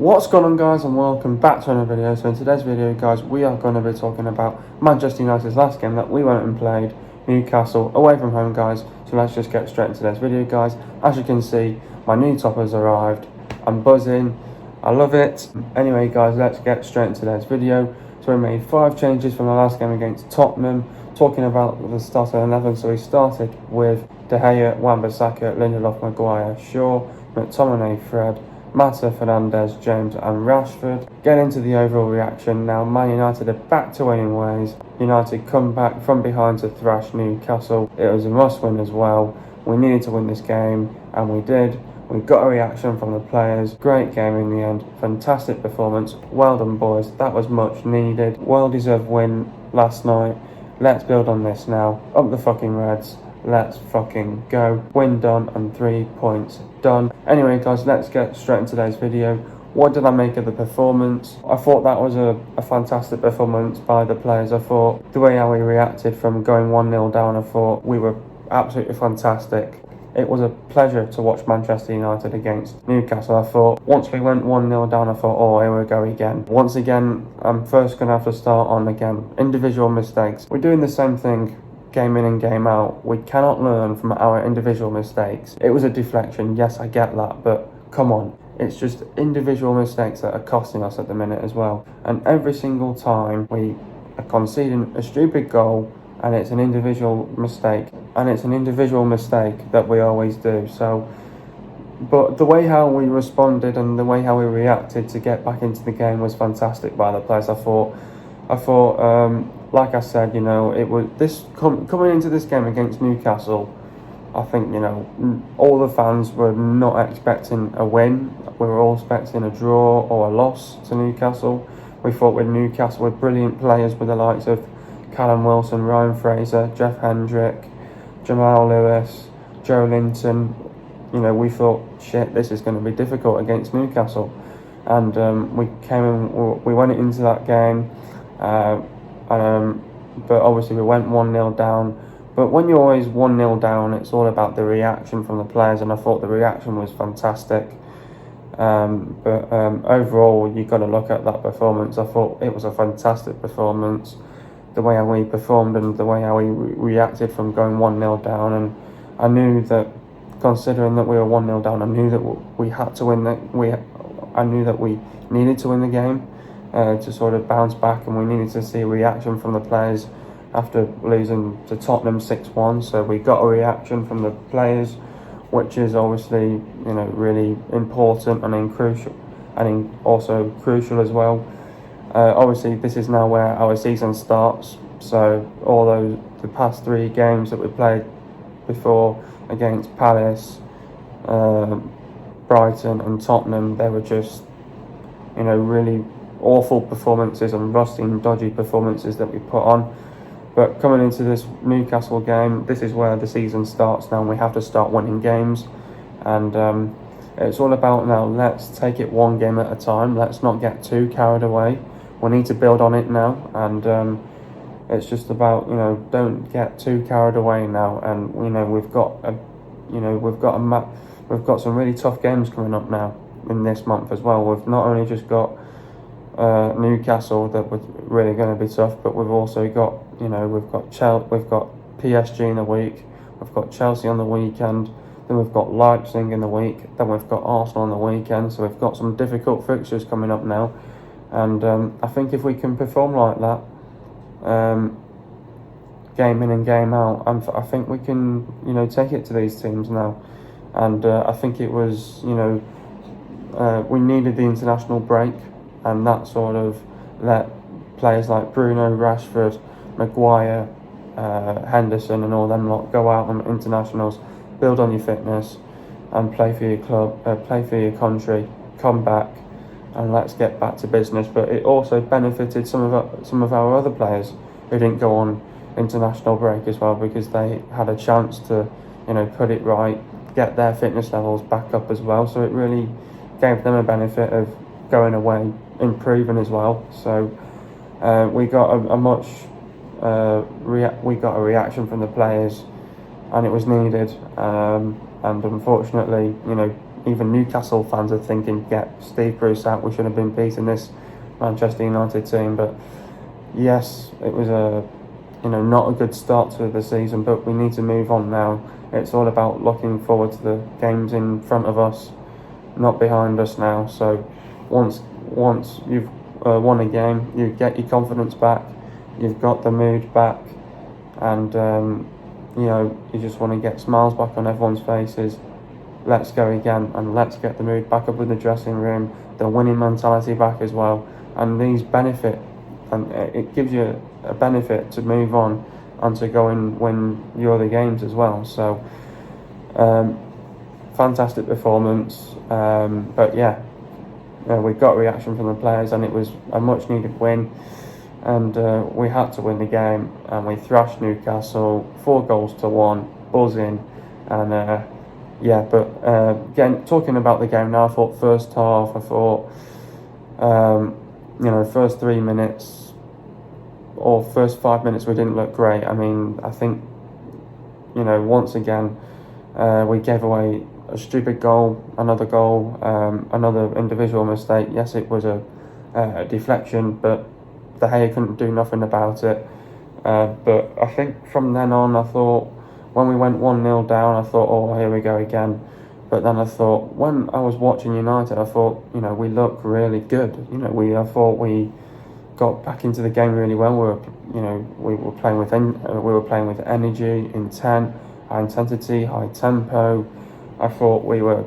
What's going on, guys, and welcome back to another video. So in today's video, guys, we are going to be talking about Manchester United's last game that we went and played, Newcastle, away from home, guys. So let's just get straight into today's video, guys. As you can see, my new top has arrived. I'm buzzing. I love it. Anyway, guys, let's get straight into today's video. So we made 5 changes from the last game against Tottenham, talking about the start of 11. So we started with De Gea, Wan-Bissaka, Maguire, Shaw, McTominay, Fred, Mata, Fernandez, James and Rashford. Get into the overall reaction now. Man United are back to winning ways. United come back from behind to thrash Newcastle. It was a must win as well. We needed to win this game and we did. We got a reaction from the players. Great game in the end. Fantastic performance. Well done, boys. That was much needed. Well deserved win last night. Let's build on this now. Up the fucking Reds. Let's fucking go. Win done and 3 points done. Anyway, guys, let's get straight into today's video. What did I make of the performance? I thought that was a fantastic performance by the players. I thought the way how we reacted from going 1-0 down, I thought we were absolutely fantastic. It was a pleasure to watch Manchester United against Newcastle. I thought once we went 1-0 down, I thought, oh, here we go again. Once again, I'm first going to have to start on again. Individual mistakes. We're doing the same thing game in and game out. We cannot learn from our individual mistakes. It was a deflection, yes, I get that, but come on. It's just individual mistakes that are costing us at the minute as well. And every single time we are conceding a stupid goal, and it's an individual mistake. And it's an individual mistake that we always do. So, but the way how we responded and the way how we reacted to get back into the game was fantastic by the players. I thought, like I said, you know, it was this coming into this game against Newcastle. I think, you know, all the fans were not expecting a win. We were all expecting a draw or a loss to Newcastle. We thought with Newcastle with brilliant players with the likes of Callum Wilson, Ryan Fraser, Jeff Hendrick, Jamal Lewis, Joe Linton. You know, we thought, shit, this is going to be difficult against Newcastle. And we went into that game. But obviously we went 1-0 down. But when you're always 1-0 down, it's all about the reaction from the players, and I thought the reaction was fantastic. Overall, you've got to look at that performance. I thought it was a fantastic performance. The way how we performed and the way how we reacted from going 1-0 down. And I knew that, considering that we were 1-0 down, I knew that we had to win I knew that we needed to win the game. To sort of bounce back, and we needed to see a reaction from the players after losing to Tottenham 6-1. So we got a reaction from the players, which is obviously, you know, really important and crucial, and also crucial as well. Obviously, this is now where our season starts. So all the past 3 games that we played before against Palace, Brighton, and Tottenham, they were just, you know, really awful performances and rusty and dodgy performances that we put on. But coming into this Newcastle game, this is where the season starts now, and we have to start winning games. And it's all about now, let's take it one game at a time. Let's not get too carried away. We need to build on it now, and it's just about, you know, don't get too carried away now. And you know, we've got some really tough games coming up now in this month as well. We've not only just got Newcastle that was really going to be tough, but we've also got, you know, we've got PSG in the week, we've got Chelsea on the weekend, then we've got Leipzig in the week, then we've got Arsenal on the weekend. So we've got some difficult fixtures coming up now, and I think if we can perform like that, game in and game out, I think we can, you know, take it to these teams now. And I think it was, you know, we needed the international break. And that sort of let players like Bruno, Rashford, Maguire, Henderson and all them lot go out on internationals, build on your fitness and play for your club, play for your country, come back and let's get back to business. But it also benefited some of our other players who didn't go on international break as well, because they had a chance to, you know, put it right, get their fitness levels back up as well. So it really gave them a benefit of going away, improving as well. So we got we got a reaction from the players, and it was needed. And unfortunately, you know, even Newcastle fans are thinking, get Steve Bruce out, we should have been beating this Manchester United team. But yes, it was not a good start to the season, but we need to move on now. It's all about looking forward to the games in front of us, not behind us now. So once you've won a game, you get your confidence back, you've got the mood back, and you just want to get smiles back on everyone's faces. Let's go again, and let's get the mood back up in the dressing room, the winning mentality back as well. And these benefit, and it gives you a benefit to move on and to go and win your other games as well. So fantastic performance, but yeah, we got a reaction from the players, and it was a much needed win, and we had to win the game, and we thrashed Newcastle 4-1, buzzing. And again, talking about the game now, I thought first half, first 3 minutes or first 5 minutes we didn't look great. I mean, I think, once again, we gave away a stupid goal, another individual mistake. Yes, it was a deflection, but De Gea couldn't do nothing about it. But I think from then on, I thought, when we went 1-0 down, I thought, oh, here we go again. But then I thought, when I was watching United, I thought, we look really good. I thought we got back into the game really well. We were playing with energy, intent, high intensity, high tempo. I thought we were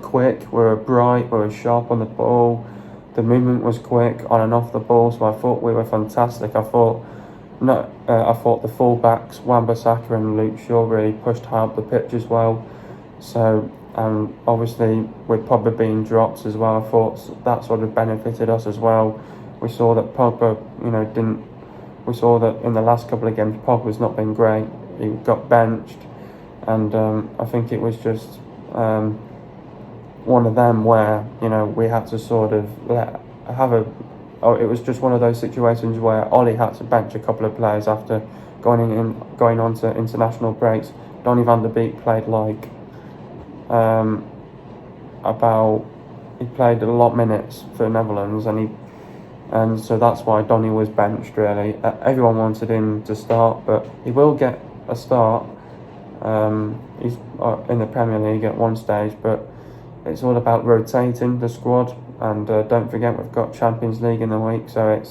quick, we were bright, we were sharp on the ball. The movement was quick on and off the ball, so I thought we were fantastic. I thought the full-backs, Wan-Bissaka and Luke Shaw, really pushed high up the pitch as well. So, obviously, with Pogba being dropped as well, I thought that sort of benefited us as well. We saw that Pogba, we saw that in the last couple of games, Pogba's not been great. He got benched, and I think it was just one of them where, we had to sort of it was just one of those situations where Ollie had to bench a couple of players after going on to international breaks. Donny van der Beek played he played a lot of minutes for the Netherlands, and so that's why Donny was benched really. Everyone wanted him to start, but he will get a start. He's in the Premier League at one stage, but it's all about rotating the squad. And don't forget, we've got Champions League in the week, so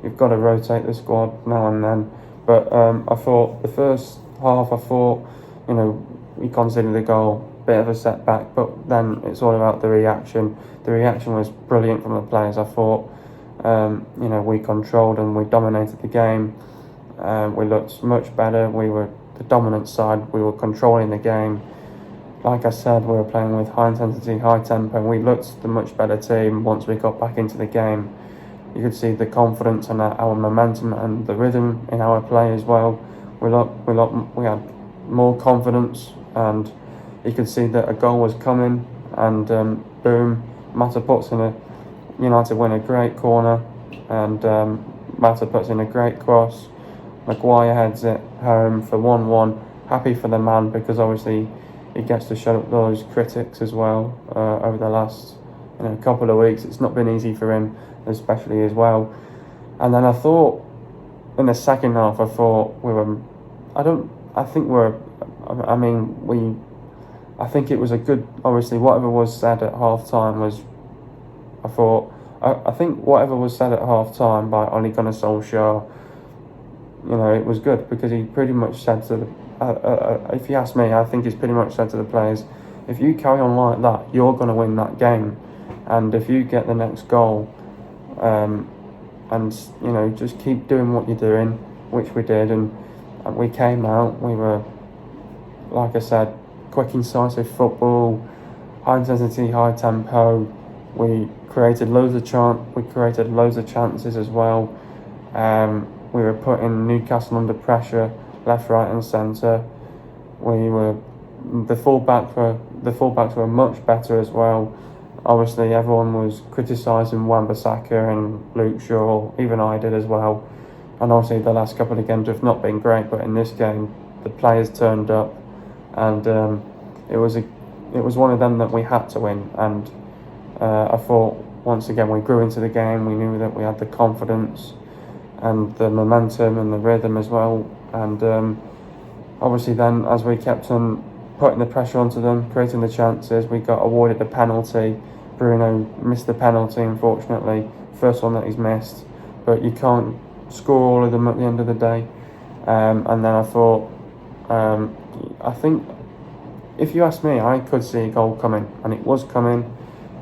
you've got to rotate the squad now and then. But I thought the first half, we conceded the goal, bit of a setback, but then it's all about the reaction. The reaction was brilliant from the players. I thought, we controlled and we dominated the game. We looked much better. We were the dominant side. We were controlling the game. Like I said, we were playing with high intensity, high tempo, and we looked the much better team once we got back into the game. You could see the confidence and our momentum and the rhythm in our play as well. We had more confidence, and you could see that a goal was coming, and boom, Mata puts in United win a great corner, and Mata puts in a great cross. Maguire heads it home for 1-1. Happy for the man, because obviously he gets to shut up those critics as well over the last couple of weeks. It's not been easy for him, especially as well. And then I thought in the second half, I think it was a good, obviously whatever was said at half time was, I think whatever was said at half time by Ole Gunnar Solskjaer, it was good, because he pretty much said to if you ask me, I think he's pretty much said to the players, if you carry on like that, you're going to win that game. And if you get the next goal, and just keep doing what you're doing, which we did, and we came out, we were, like I said, quick, incisive football, high intensity, high tempo. We created loads of chances as well. We were putting Newcastle under pressure, left, right, and centre. The fullbacks were much better as well. Obviously, everyone was criticising Wan-Bissaka and Luke Shaw, even I did as well. And obviously, the last couple of games have not been great, but in this game, the players turned up, and it was it was one of them that we had to win, and I thought once again we grew into the game. We knew that we had the confidence and the momentum and the rhythm as well, and obviously then as we kept on putting the pressure onto them, creating the chances, we got awarded a penalty. Bruno missed the penalty, unfortunately, first one that he's missed, but you can't score all of them at the end of the day. And then I thought, I think if you ask me, I could see a goal coming, and it was coming,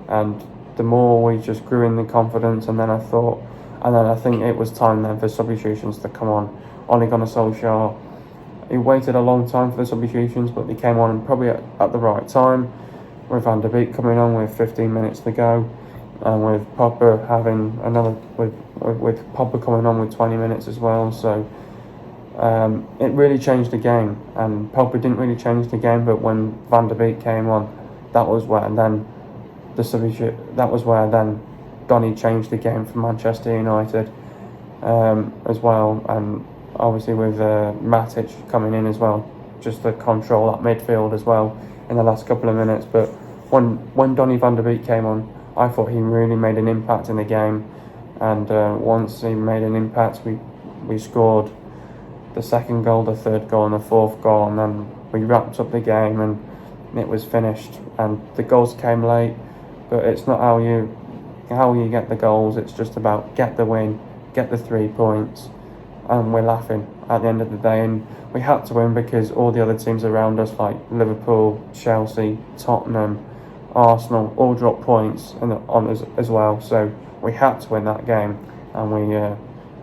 and the more we just grew in the confidence, and then I think it was time then for substitutions to come on. Ole Gunnar Solskjaer, he waited a long time for the substitutions, but they came on probably at the right time, with Van der Beek coming on with 15 minutes to go, and with Pogba having another, with Pogba coming on with 20 minutes as well. So it really changed the game, and Pogba didn't really change the game, but when Van der Beek came on, that was where then Donny changed the game for Manchester United as well, and obviously with Matic coming in as well, just to control that midfield as well in the last couple of minutes. But when Donny van der Beek came on, I thought he really made an impact in the game, and once he made an impact, we scored the second goal, the third goal and the fourth goal, and then we wrapped up the game and it was finished. And the goals came late, but it's not how you get the goals, it's just about get the win, get the 3 points, and we're laughing at the end of the day. And we had to win because all the other teams around us, like Liverpool, Chelsea, Tottenham, Arsenal, all dropped points on us as well. So we had to win that game, and we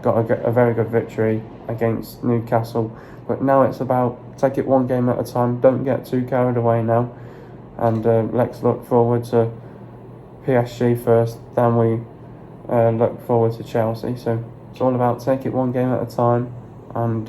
got a very good victory against Newcastle. But now it's about take it one game at a time. Don't get too carried away now, and let's look forward to PSG first. Then we look forward to Chelsea. So it's all about take it one game at a time, and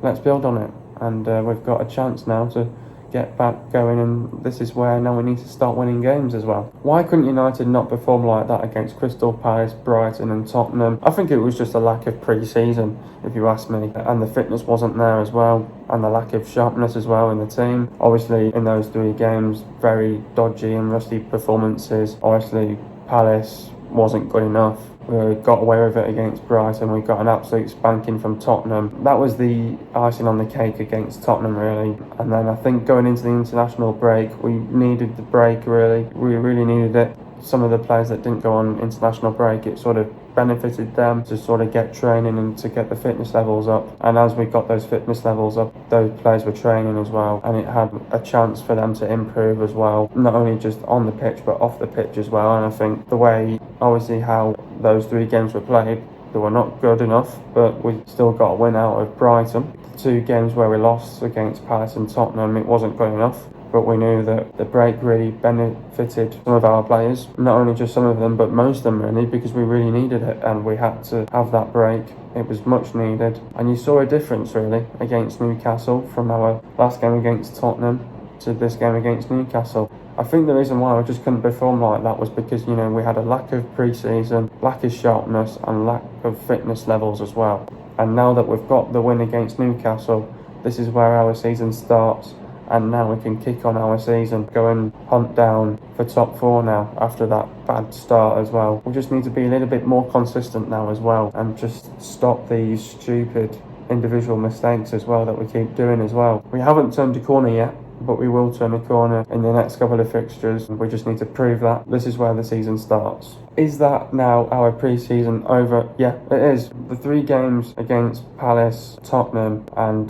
let's build on it. And we've got a chance now to get back going, and this is where now we need to start winning games as well. Why couldn't United not perform like that against Crystal Palace, Brighton and Tottenham? I think it was just a lack of pre-season, if you ask me, and the fitness wasn't there as well, and the lack of sharpness as well in the team. Obviously in those 3 games, very dodgy and rusty performances. Obviously Palace wasn't good enough. We got away with it against Brighton. We got an absolute spanking from Tottenham. That was the icing on the cake against Tottenham, really. And then I think going into the international break, we needed the break, really. We really needed it. Some of the players that didn't go on international break, it sort of benefited them to sort of get training and to get the fitness levels up. And as we got those fitness levels up, those players were training as well, and it had a chance for them to improve as well, not only just on the pitch but off the pitch as well. And I think the way, obviously, how those 3 games were played, they were not good enough, but we still got a win out of Brighton. The 2 games where we lost against Palace and Tottenham, it wasn't good enough, but we knew that the break really benefited some of our players, not only just some of them but most of them really, because we really needed it, and we had to have that break. It was much needed, and you saw a difference really against Newcastle from our last game against Tottenham to this game against Newcastle. I think the reason why we just couldn't perform like that was because, you know, we had a lack of pre-season, lack of sharpness and lack of fitness levels as well. And now that we've got the win against Newcastle, this is where our season starts, and now we can kick on our season, go and hunt down for top 4 now after that bad start as well. We just need to be a little bit more consistent now as well, and just stop these stupid individual mistakes as well that we keep doing as well. We haven't turned a corner yet, but we will turn a corner in the next couple of fixtures. We just need to prove that. This is where the season starts. Is that now our pre-season over? Yeah, it is. The 3 games against Palace, Tottenham and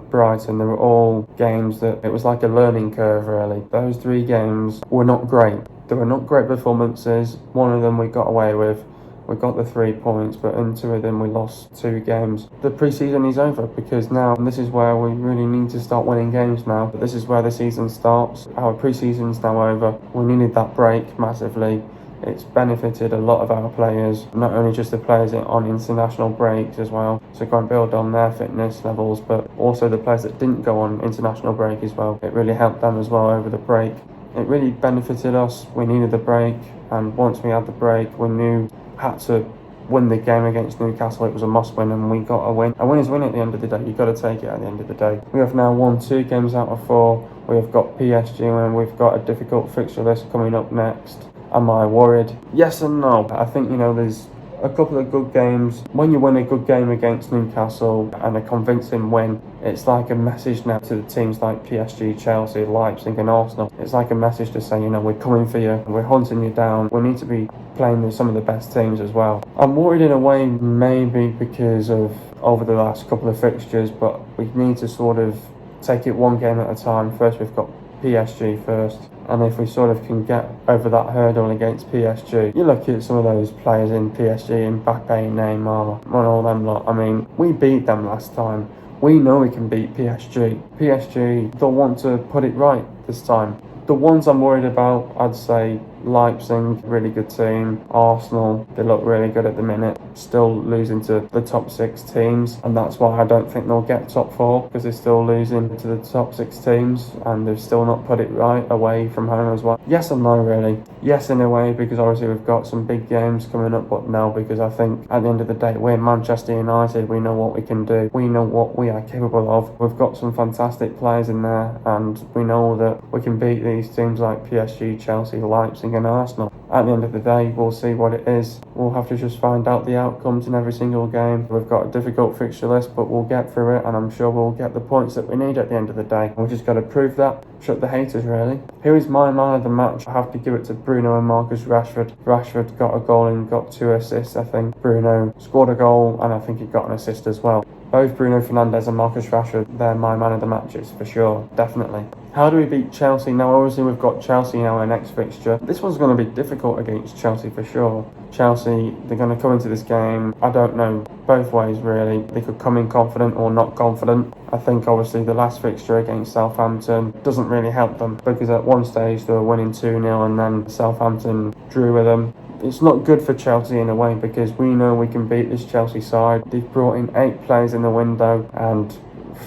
Brighton, they were all games that it was like a learning curve really. Those 3 games were not great. They were not great performances. One of them we got away with. We got the 3 points, but in 2 of them we lost 2 games. The pre-season is over, because now this is where we really need to start winning games now. This is where the season starts. Our pre-season's now over. We needed that break massively. It's benefited a lot of our players, not only just the players on international breaks as well, so go and build on their fitness levels, but also the players that didn't go on international break as well. It really helped them as well over the break. It really benefited us. We needed the break, and once we had the break, we knew had to win the game against Newcastle. It was a must win, and we got a win. A win is win at the end of the day. You've got to take it at the end of the day. We have now won 2 games out of 4. We've got PSG and we've got a difficult fixture list coming up next. Am I worried? Yes and no. I think, there's a couple of good games. When you win a good game against Newcastle and a convincing win, it's like a message now to the teams like PSG, Chelsea, Leipzig and Arsenal. It's like a message to say, we're coming for you, we're hunting you down. We need to be playing with some of the best teams as well. I'm worried in a way, maybe because of over the last couple of fixtures, but we need to sort of take it one game at a time. First we've got PSG first, and if we sort of can get over that hurdle against PSG, you look at some of those players in PSG, Mbappe, Neymar, and all them lot. I mean, we beat them last time. We know we can beat PSG. PSG don't want to put it right this time. The ones I'm worried about, I'd say Leipzig, really good team. Arsenal, they look really good at the minute. Still losing to the top 6 teams, and that's why I don't think they'll get top 4, because they're still losing to the top 6 teams and they've still not put it right away from home as well. Yes and no, really. Yes in a way, because obviously we've got some big games coming up, but no, because I think at the end of the day, we're Manchester United. We know what we can do. We know what we are capable of. We've got some fantastic players in there, and we know that we can beat these teams like PSG, Chelsea, Leipzig and Arsenal. At the end of the day, we'll see what it is. We'll have to just find out the outcomes in every single game. We've got a difficult fixture list, but we'll get through it, and I'm sure we'll get the points that we need at the end of the day. We've just got to prove that. Shut the haters, really. Who is my man of the match? I have to give it to Bruno and Marcus Rashford. Rashford got a goal and got 2 assists, I think. Bruno scored a goal, and I think he got an assist as well. Both Bruno Fernandes and Marcus Rashford, they're my man of the matches for sure, definitely. How do we beat Chelsea? Now, obviously, we've got Chelsea now in our next fixture. This one's going to be difficult against Chelsea for sure. Chelsea, they're going to come into this game, I don't know, both ways really. They could come in confident or not confident. I think obviously the last fixture against Southampton doesn't really help them, because at one stage they were winning 2-0 and then Southampton drew with them. It's not good for Chelsea in a way, because we know we can beat this Chelsea side. They've brought in 8 players in the window, and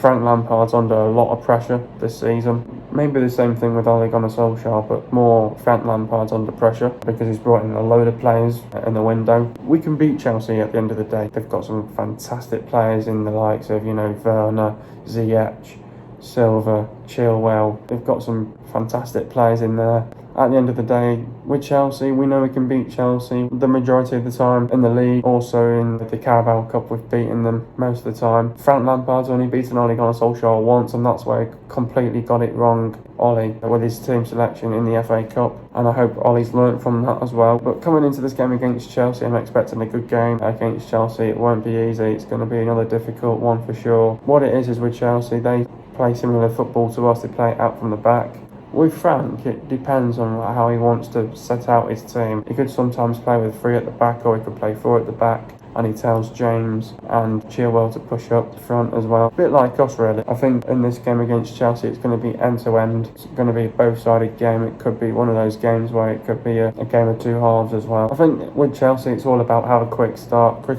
Frank Lampard's under a lot of pressure this season. Maybe the same thing with Ole Gunnar Solskjaer, but more Frank Lampard's under pressure because he's brought in a load of players in the window. We can beat Chelsea at the end of the day. They've got some fantastic players in the likes of, Werner, Ziyech, Silva, Chilwell. They've got some fantastic players in there. At the end of the day, with Chelsea, we know we can beat Chelsea the majority of the time in the league. Also in the Carabao Cup, we've beaten them most of the time. Frank Lampard's only beaten Ole Gunnar Solskjaer once, and that's where he completely got it wrong, Ole, with his team selection in the FA Cup. And I hope Ole's learnt from that as well. But coming into this game against Chelsea, I'm expecting a good game against Chelsea. It won't be easy. It's going to be another difficult one for sure. What it is with Chelsea, they play similar football to us. They play it out from the back. With Frank, it depends on how he wants to set out his team. He could sometimes play with 3 at the back, or he could play 4 at the back, and he tells James and Chilwell to push up front as well. A bit like us, really. I think in this game against Chelsea, it's going to be end-to-end. It's going to be a both-sided game. It could be one of those games where it could be a game of 2 halves as well. I think with Chelsea, it's all about how a quick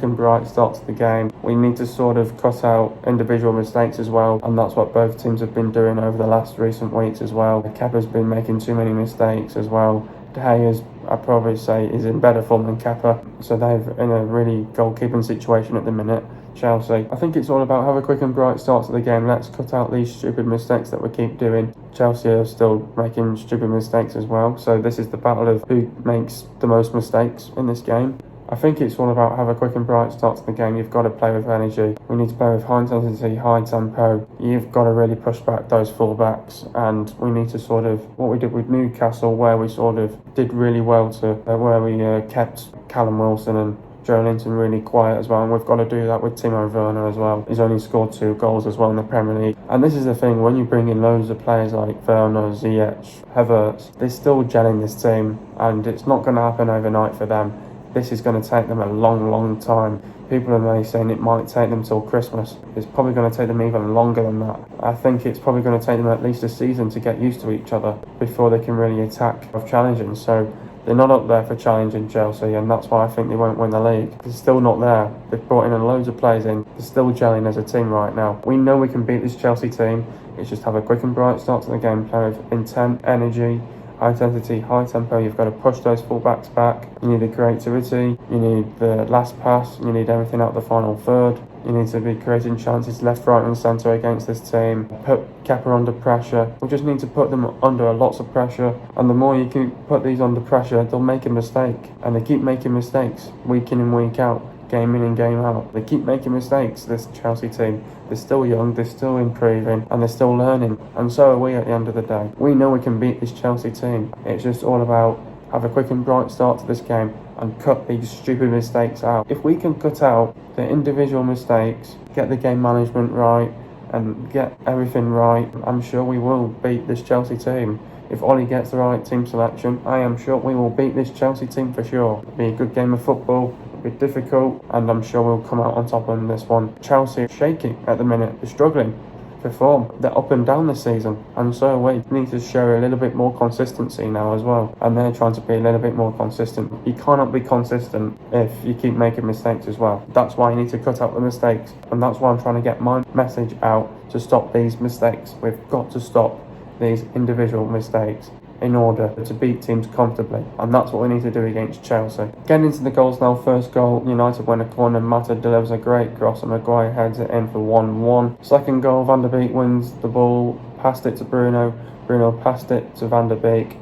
and bright start to the game. We need to sort of cut out individual mistakes as well, and that's what both teams have been doing over the last recent weeks as well. Kepa's been making too many mistakes as well. De Gea's, I'd probably say, is in better form than Kepa, so they're in a really goalkeeping situation at the minute, Chelsea. I think it's all about have a quick and bright start to the game. Let's cut out these stupid mistakes that we keep doing. Chelsea are still making stupid mistakes as well, so this is the battle of who makes the most mistakes in this game. I think it's all about have a quick and bright start to the game. You've got to play with energy. We need to play with high intensity, high tempo. You've got to really push back those full-backs, and we need to sort of, what we did with Newcastle, where we sort of did really well to, where we kept Callum Wilson and Joe Linton really quiet as well, and we've got to do that with Timo Werner as well. He's only scored 2 goals as well in the Premier League. And this is the thing, when you bring in loads of players like Werner, Ziyech, Havertz, they're still gelling this team, and it's not going to happen overnight for them. This is going to take them a long time. People are maybe saying it might take them till Christmas. It's probably going to take them even longer than that. I think it's probably going to take them at least a season to get used to each other before they can really attack of challenging. So they're not up there for challenging Chelsea, and that's why I think they won't win the league. They're still not there. They've brought in loads of players in. They're still gelling as a team right now. We know we can beat this Chelsea team. It's just have a quick and bright start to the game, play with intent, energy, high intensity, high tempo. You've got to push those fullbacks back. You need the creativity, you need the last pass, you need everything out the final third. You need to be creating chances left, right and centre against this team. Put Kepa under pressure. We just need to put them under lots of pressure. And the more you can put these under pressure, they'll make a mistake. And they keep making mistakes week in and week out, game in and game out. They keep making mistakes, this Chelsea team. They're still young, they're still improving, and they're still learning. And so are we at the end of the day. We know we can beat this Chelsea team. It's just all about have a quick and bright start to this game and cut these stupid mistakes out. If we can cut out the individual mistakes, get the game management right, and get everything right, I'm sure we will beat this Chelsea team. If Ollie gets the right team selection, I am sure we will beat this Chelsea team for sure. It'll be a good game of football, it'll be difficult, and I'm sure we'll come out on top on this one. Chelsea are shaking at the minute, they're struggling to form. They're up and down this season, and so we need to show a little bit more consistency now as well, and they're trying to be a little bit more consistent. You cannot be consistent if you keep making mistakes as well. That's why you need to cut out the mistakes, and that's why I'm trying to get my message out to stop these mistakes. We've got to stop these individual mistakes in order to beat teams comfortably, and that's what we need to do against Chelsea. Getting into the goals now. First goal, United win a corner, Mata delivers a great cross and Maguire heads it in for 1-1. Second goal, Van der Beek wins the ball, passed it to Bruno, Bruno passed it to Van der Beek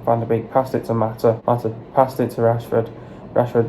passed it to Mata passed it to Rashford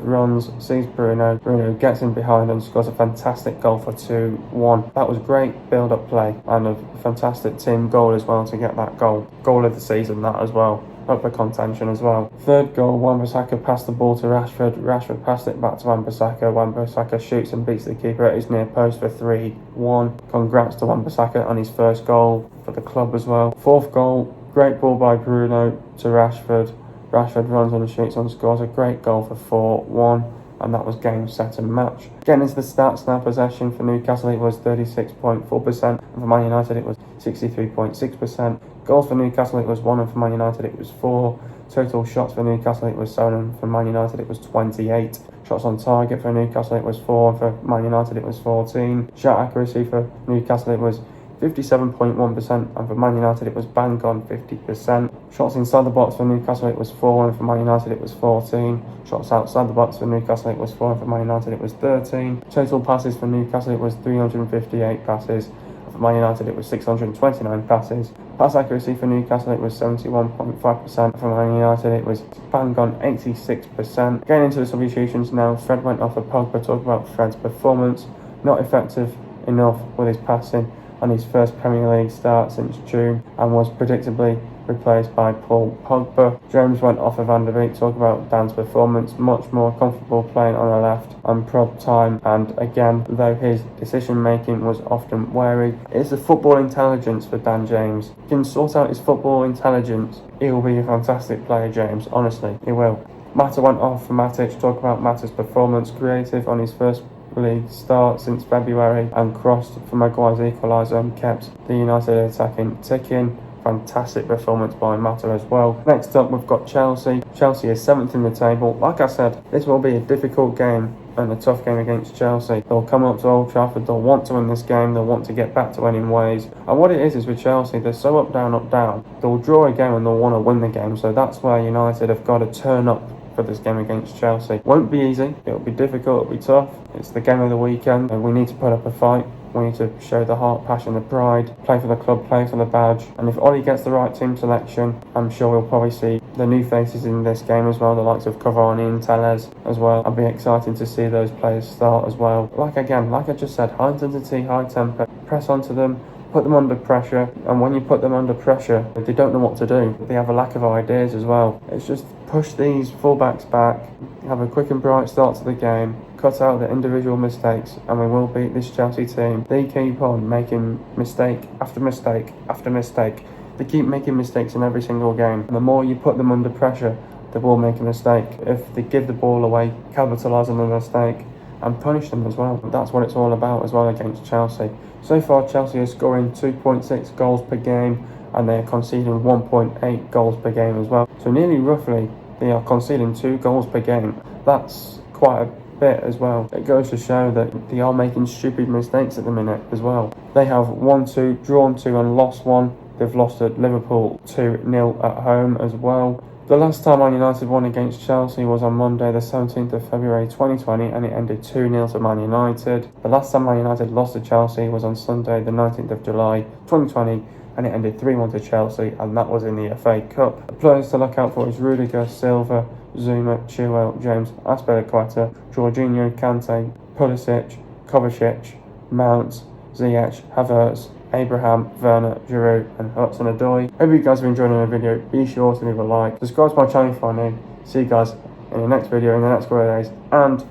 runs, sees Bruno gets in behind and scores a fantastic goal for 2-1. That was great build-up play and a fantastic team goal as well to get that goal of the season, that as well. Up for contention as well. Third goal, Wan-Bissaka passed the ball to Rashford passed it back to Wan-Bissaka shoots and beats the keeper at his near post for 3-1. Congrats to Wan-Bissaka on his first goal for the club as well. Fourth goal, great ball by Bruno to Rashford runs on and shoots and scores a great goal for 4-1, and that was game, set and match. Getting into the stats now, possession for Newcastle it was 36.4%, and for Man United it was 63.6%. Goals for Newcastle it was 1, and for Man United it was 4. Total shots for Newcastle it was 7, and for Man United it was 28. Shots on target for Newcastle it was 4, and for Man United it was 14. Shot accuracy for Newcastle it was 57.1%, and for Man United it was bang on 50%. Shots inside the box for Newcastle it was 4, and for Man United it was 14. Shots outside the box for Newcastle it was 4, and for Man United it was 13. Total passes for Newcastle it was 358 passes, and for Man United it was 629 passes. Pass accuracy for Newcastle it was 71.5%, for Man United it was bang on 86%. Getting into the substitutions now, Fred went off for Pogba. Talk about Fred's performance, not effective enough with his passing on his first Premier League start since June, and was predictably replaced by Paul Pogba. James went off of Van der Beek. Talk about Dan's performance, much more comfortable playing on the left and prod time, and again, though his decision making was often wary, it's the football intelligence for Dan James. He can sort out his football intelligence, he will be a fantastic player, James, honestly, he will. Mata went off for Matic. Talk about Mata's performance, creative on his first league start since February, and crossed for Maguire's equaliser and kept the United attacking ticking. Fantastic performance by Mata as well. Next up we've got Chelsea. Chelsea is 7th in the table. Like I said, this will be a difficult game and a tough game against Chelsea. They'll come up to Old Trafford, they'll want to win this game, they'll want to get back to winning ways. And what it is with Chelsea, they're so up, down. They'll draw a game and they'll want to win the game. So that's where United have got to turn up for this game against Chelsea. Won't be easy, it'll be difficult, it'll be tough. It's the game of the weekend, and we need to put up a fight. We need to show the heart, passion, the pride, play for the club, play for the badge. And if Ollie gets the right team selection, I'm sure we'll probably see the new faces in this game as well, the likes of Cavani and Telles as well. I'll be excited to see those players start as well. Like I just said, high intensity, high tempo, press onto them, put them under pressure, and when you put them under pressure, they don't know what to do. They have a lack of ideas as well. It's just push these fullbacks back, have a quick and bright start to the game, cut out the individual mistakes, and we will beat this Chelsea team. They keep on making mistake after mistake after mistake. They keep making mistakes in every single game. And the more you put them under pressure, they will make a mistake. If they give the ball away, capitalise on the mistake and punish them as well. That's what it's all about as well against Chelsea. So far, Chelsea is scoring 2.6 goals per game, and they're conceding 1.8 goals per game as well. So nearly roughly, they are conceding 2 goals per game. That's quite a bit as well. It goes to show that they are making stupid mistakes at the minute as well. They have won 2, drawn 2 and lost 1. They've lost at Liverpool 2-0 at home as well. The last time Man United won against Chelsea was on Monday the 17th of February 2020 and it ended 2-0 to Man United. The last time Man United lost to Chelsea was on Sunday the 19th of July 2020 and it ended 3-1 to Chelsea, and that was in the FA Cup. The players to look out for is Rudiger, Silva, Zuma, Chilwell, James, Azpilicueta, Jorginho, Kante, Pulisic, Kovacic, Mount, Ziyech, Havertz, Abraham, Werner, Giroud and Hudson-Odoi. Hope you guys have enjoyed the video. Be sure to leave a like, subscribe to my channel if you're new. See you guys in the next video in the next couple of days, and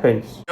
peace.